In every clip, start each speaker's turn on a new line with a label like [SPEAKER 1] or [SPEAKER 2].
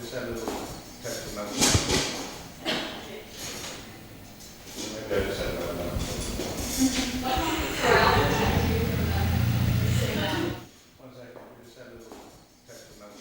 [SPEAKER 1] just have a little testimony. Maybe I just have that now. One second, we just have a little testimony.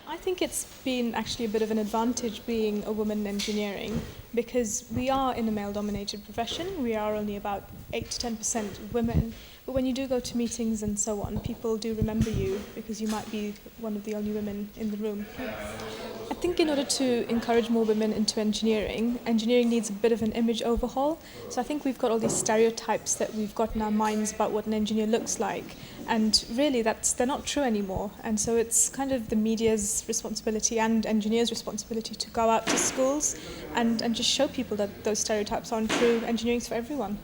[SPEAKER 2] I think it's been actually a bit of an advantage being a woman in engineering because we are in a male-dominated profession. We are only about 8 to 10% women. But when you do go to meetings and so on, people do remember you because you might be one of the only women in the room. I think in order to encourage more women into engineering needs a bit of an image overhaul. So I think we've got all these stereotypes that we've got in our minds about what an engineer looks like. And really, they're not true anymore. And so it's kind of the media's responsibility and engineers' responsibility to go out to schools and just show people that those stereotypes aren't true. Engineering's for everyone.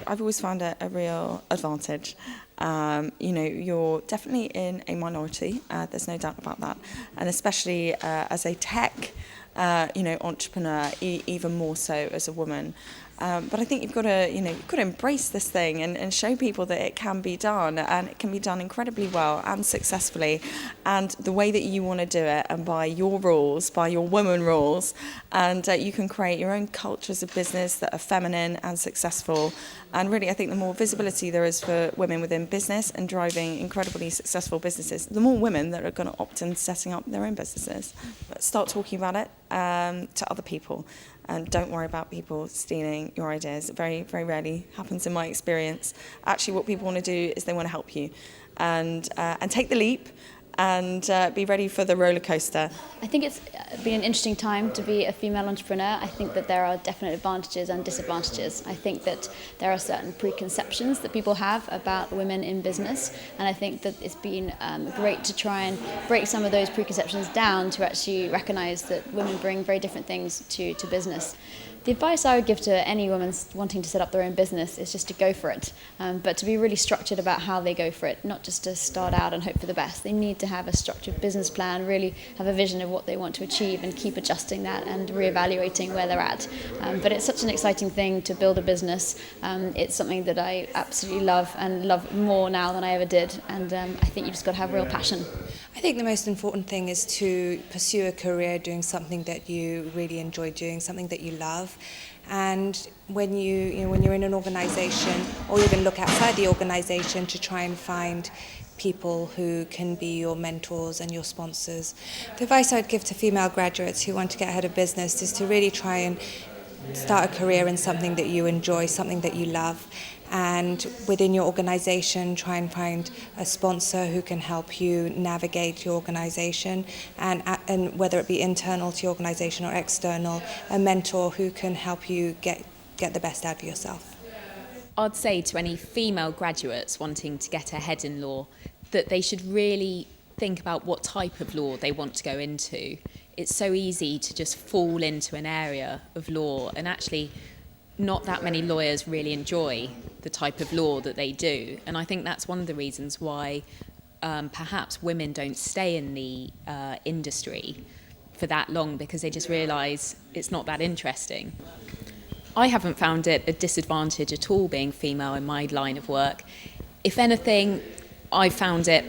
[SPEAKER 3] I've always found it a real advantage. You're definitely in a minority, there's no doubt about that. And especially as a tech entrepreneur, even more so as a woman. But I think you've got to embrace this thing and show people that it can be done, and it can be done incredibly well and successfully, and the way that you want to do it, and by your rules, by your woman rules, and you can create your own cultures of business that are feminine and successful. And really, I think the more visibility there is for women within business and driving incredibly successful businesses, the more women that are going to opt in setting up their own businesses. Start talking about it to other people. And don't worry about people stealing your ideas. It very, very rarely happens in my experience. Actually, what people want to do is they want to help you and take the leap and be ready for the roller coaster.
[SPEAKER 4] I think it's been an interesting time to be a female entrepreneur. I think that there are definite advantages and disadvantages. I think that there are certain preconceptions that people have about women in business, and I think that it's been great to try and break some of those preconceptions down to actually recognise that women bring very different things to business. The advice I would give to any woman wanting to set up their own business is just to go for it, but to be really structured about how they go for it, not just to start out and hope for the best. They need to have a structured business plan, really have a vision of what they want to achieve and keep adjusting that and reevaluating where they're at. But it's such an exciting thing to build a business. It's something that I absolutely love and love more now than I ever did, and I think you just got to have real passion.
[SPEAKER 5] I think the most important thing is to pursue a career doing something that you really enjoy doing, something that you love. And when you're in an organisation, or even look outside the organisation to try and find people who can be your mentors and your sponsors. The advice I'd give to female graduates who want to get ahead of business is to really try and start a career in something that you enjoy, something that you love, and within your organisation try and find a sponsor who can help you navigate your organisation, and whether it be internal to your organisation or external, a mentor who can help you get the best out of yourself.
[SPEAKER 6] I'd say to any female graduates wanting to get ahead in law that they should really think about what type of law they want to go into. It's so easy to just fall into an area of law, and actually not that many lawyers really enjoy the type of law that they do. And I think that's one of the reasons why perhaps women don't stay in the industry for that long, because they just realise it's not that interesting. I haven't found it a disadvantage at all being female in my line of work. If anything, I found it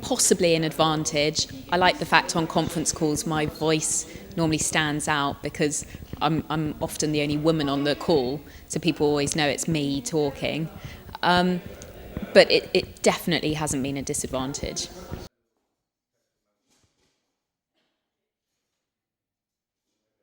[SPEAKER 6] possibly an advantage. I like the fact on conference calls my voice normally stands out because I'm often the only woman on the call, so people always know it's me talking. But it definitely hasn't been a disadvantage.